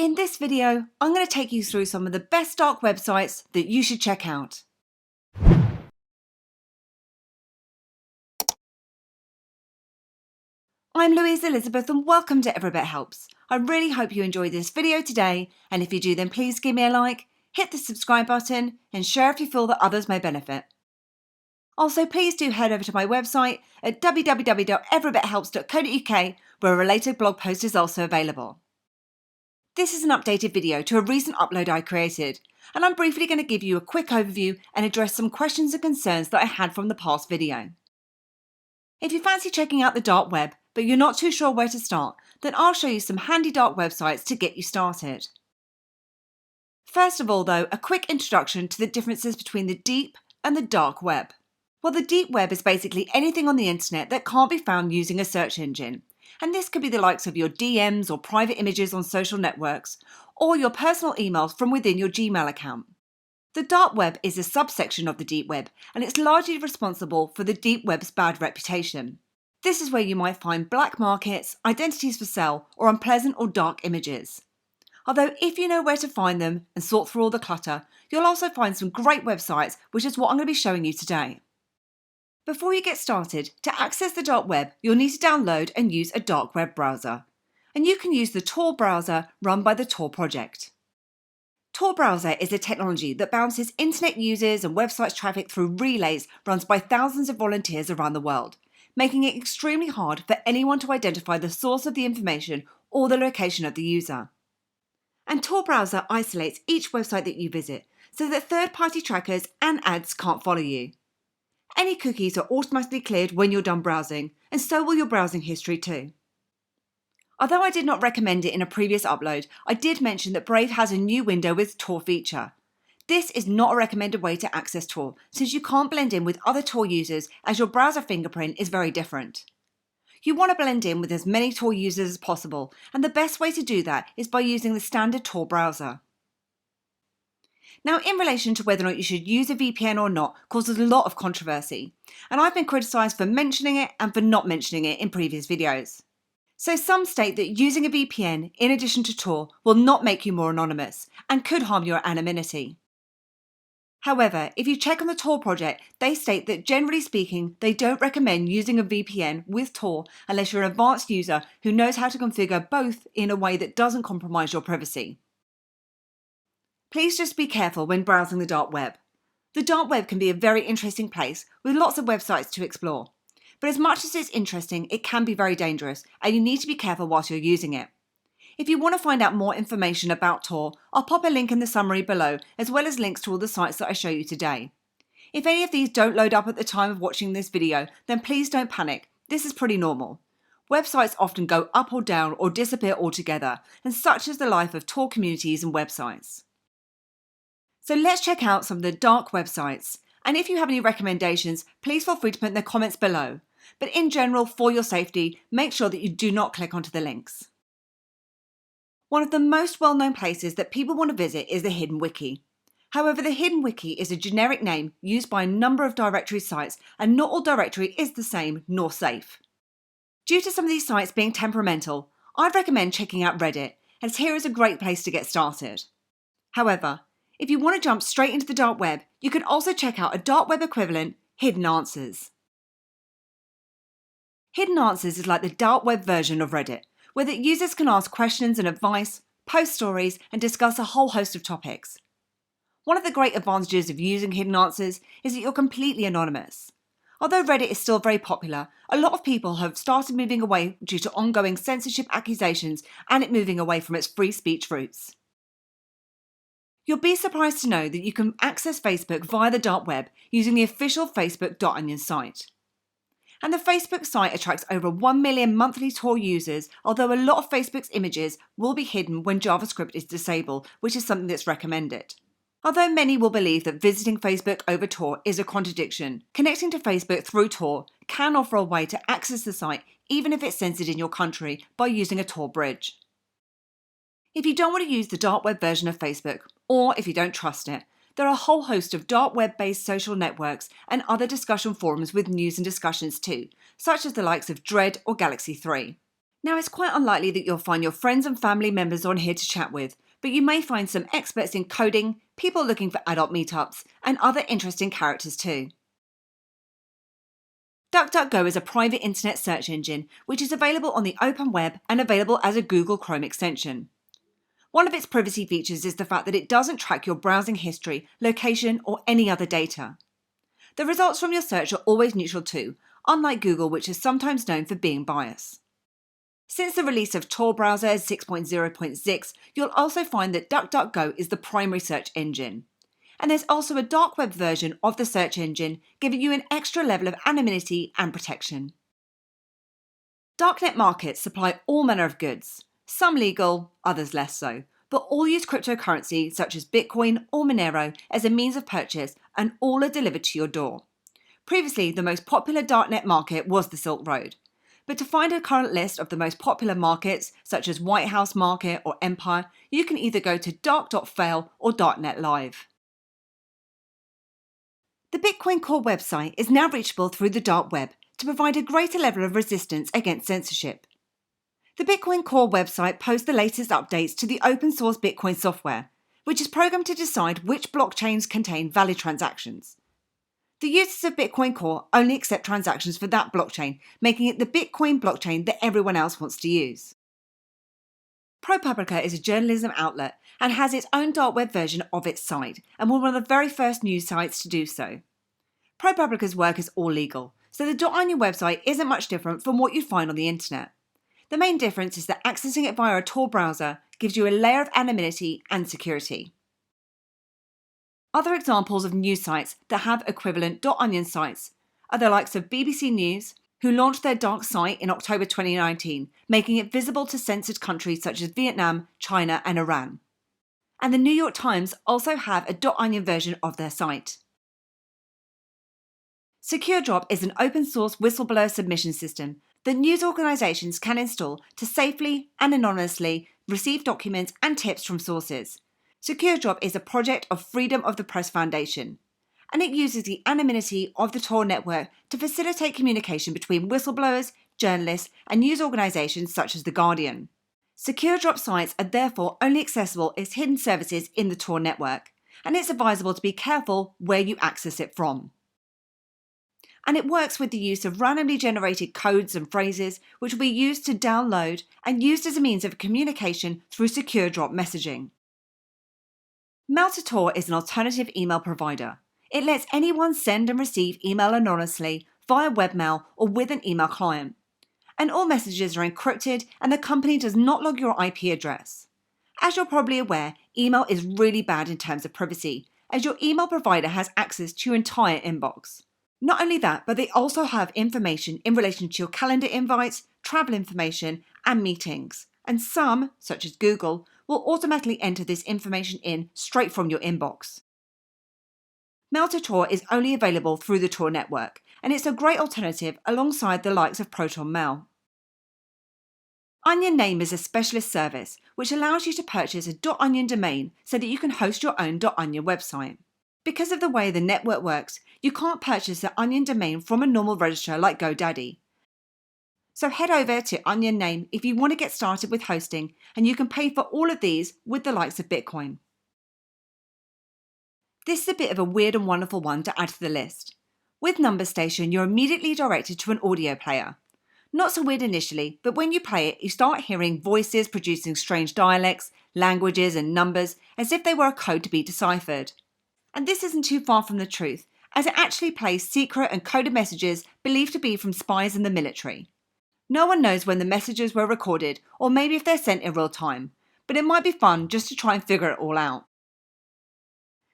In this video, I'm going to take you through some of the best dark websites that you should check out. I'm Louise Elizabeth and welcome to Every Bit Helps. I really hope you enjoyed this video today, and if you do then please give me a like, hit the subscribe button and share if you feel that others may benefit. Also, please do head over to my website at www.everybithelps.co.uk where a related blog post is also available. This is an updated video to a recent upload I created, and I'm briefly going to give you a quick overview and address some questions and concerns that I had from the past video. If you fancy checking out the dark web, but you're not too sure where to start, then I'll show you some handy dark websites to get you started. First of all though, a quick introduction to the differences between the deep and the dark web. Well, the deep web is basically anything on the internet that can't be found using a search engine. And this could be the likes of your DMs or private images on social networks, or your personal emails from within your Gmail account. The dark web is a subsection of the deep web, and it's largely responsible for the deep web's bad reputation. This is where you might find black markets, identities for sale, or unpleasant or dark images. Although if you know where to find them and sort through all the clutter, you'll also find some great websites, which is what I'm going to be showing you today. Before you get started, to access the dark web, you'll need to download and use a dark web browser. And you can use the Tor Browser run by the Tor project. Tor Browser is a technology that bounces internet users and websites traffic through relays run by thousands of volunteers around the world, making it extremely hard for anyone to identify the source of the information or the location of the user. And Tor Browser isolates each website that you visit so that third-party trackers and ads can't follow you. Any cookies are automatically cleared when you're done browsing, and so will your browsing history too. Although I did not recommend it in a previous upload, I did mention that Brave has a new window with Tor feature. This is not a recommended way to access Tor, since you can't blend in with other Tor users as your browser fingerprint is very different. You want to blend in with as many Tor users as possible, and the best way to do that is by using the standard Tor browser. Now, in relation to whether or not you should use a VPN or not causes a lot of controversy, and I've been criticised for mentioning it and for not mentioning it in previous videos. So some state that using a VPN in addition to Tor will not make you more anonymous and could harm your anonymity. However, if you check on the Tor project, they state that generally speaking, they don't recommend using a VPN with Tor unless you're an advanced user who knows how to configure both in a way that doesn't compromise your privacy. Please just be careful when browsing the dark web. The dark web can be a very interesting place with lots of websites to explore. But as much as it's interesting, it can be very dangerous and you need to be careful whilst you're using it. If you want to find out more information about Tor, I'll pop a link in the summary below as well as links to all the sites that I show you today. If any of these don't load up at the time of watching this video, then please don't panic. This is pretty normal. Websites often go up or down or disappear altogether, and such is the life of Tor communities and websites. So let's check out some of the dark websites, and if you have any recommendations, please feel free to put in the comments below. But in general, for your safety, make sure that you do not click onto the links. One of the most well-known places that people want to visit is the Hidden Wiki. However, the Hidden Wiki is a generic name used by a number of directory sites, and not all directory is the same nor safe. Due to some of these sites being temperamental, I'd recommend checking out Reddit, as here is a great place to get started. However, if you want to jump straight into the dark web, you can also check out a dark web equivalent, Hidden Answers. Hidden Answers is like the dark web version of Reddit, where the users can ask questions and advice, post stories, and discuss a whole host of topics. One of the great advantages of using Hidden Answers is that you're completely anonymous. Although Reddit is still very popular, a lot of people have started moving away due to ongoing censorship accusations and it moving away from its free speech roots. You'll be surprised to know that you can access Facebook via the dark web using the official Facebook.onion site. And the Facebook site attracts over 1 million monthly Tor users, although a lot of Facebook's images will be hidden when JavaScript is disabled, which is something that's recommended. Although many will believe that visiting Facebook over Tor is a contradiction, connecting to Facebook through Tor can offer a way to access the site even if it's censored in your country by using a Tor bridge. If you don't want to use the dark web version of Facebook, or if you don't trust it, there are a whole host of dark web-based social networks and other discussion forums with news and discussions too, such as the likes of Dread or Galaxy 3. Now, it's quite unlikely that you'll find your friends and family members on here to chat with, but you may find some experts in coding, people looking for adult meetups, and other interesting characters too. DuckDuckGo is a private internet search engine which is available on the open web and available as a Google Chrome extension. One of its privacy features is the fact that it doesn't track your browsing history, location, or any other data. The results from your search are always neutral too, unlike Google, which is sometimes known for being biased. Since the release of Tor Browser 6.0.6, you'll also find that DuckDuckGo is the primary search engine. And there's also a dark web version of the search engine, giving you an extra level of anonymity and protection. Darknet Markets supply all manner of goods, some legal, others less so, but all use cryptocurrency such as Bitcoin or Monero as a means of purchase, and all are delivered to your door. Previously, the most popular darknet market was the Silk Road. But to find a current list of the most popular markets, such as White House Market or Empire, you can either go to dark.fail or Darknet Live. The Bitcoin Core website is now reachable through the dark web to provide a greater level of resistance against censorship. The Bitcoin Core website posts the latest updates to the open source Bitcoin software, which is programmed to decide which blockchains contain valid transactions. The users of Bitcoin Core only accept transactions for that blockchain, making it the Bitcoin blockchain that everyone else wants to use. ProPublica is a journalism outlet and has its own dark web version of its site, and was one of the very first news sites to do so. ProPublica's work is all legal, so the .onion website isn't much different from what you'd find on the internet. The main difference is that accessing it via a Tor browser gives you a layer of anonymity and security. Other examples of news sites that have equivalent .onion sites are the likes of BBC News, who launched their dark site in October 2019, making it visible to censored countries such as Vietnam, China, and Iran. And the New York Times also have a .onion version of their site. SecurDrop is an open-source whistleblower submission system that news organisations can install to safely and anonymously receive documents and tips from sources. SecurDrop is a project of Freedom of the Press Foundation, and it uses the anonymity of the Tor network to facilitate communication between whistleblowers, journalists, and news organisations such as The Guardian. SecurDrop sites are therefore only accessible as hidden services in the Tor network, and it's advisable to be careful where you access it from. And it works with the use of randomly generated codes and phrases which will be used to download and used as a means of communication through SecurDrop messaging. Maltitol is an alternative email provider. It lets anyone send and receive email anonymously via webmail or with an email client. And all messages are encrypted, and the company does not log your IP address. As you're probably aware, email is really bad in terms of privacy, as your email provider has access to your entire inbox. Not only that, but they also have information in relation to your calendar invites, travel information, and meetings. And some, such as Google, will automatically enter this information in straight from your inbox. Maltitol is only available through the Tor network, and it's a great alternative alongside the likes of ProtonMail. Onion Name is a specialist service which allows you to purchase a .onion domain so that you can host your own .onion website. Because of the way the network works, you can't purchase the Onion domain from a normal registrar like GoDaddy. So head over to Onion Name if you want to get started with hosting, and you can pay for all of these with the likes of Bitcoin. This is a bit of a weird and wonderful one to add to the list. With NumberStation, you're immediately directed to an audio player. Not so weird initially, but when you play it, you start hearing voices producing strange dialects, languages, and numbers as if they were a code to be deciphered. And this isn't too far from the truth, as it actually plays secret and coded messages believed to be from spies in the military. No one knows when the messages were recorded, or maybe if they're sent in real time, but it might be fun just to try and figure it all out.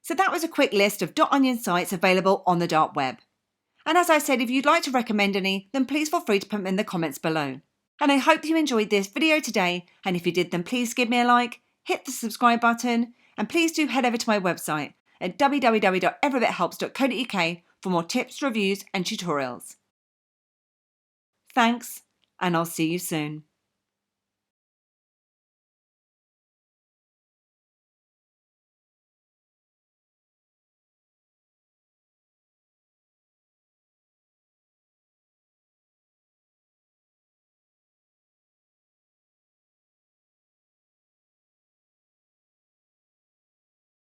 So that was a quick list of .onion sites available on the dark web. And as I said, if you'd like to recommend any, then please feel free to put them in the comments below. And I hope you enjoyed this video today, and if you did, then please give me a like, hit the subscribe button, and please do head over to my website at www.everybithelps.co.uk for more tips, reviews, and tutorials. Thanks, and I'll see you soon.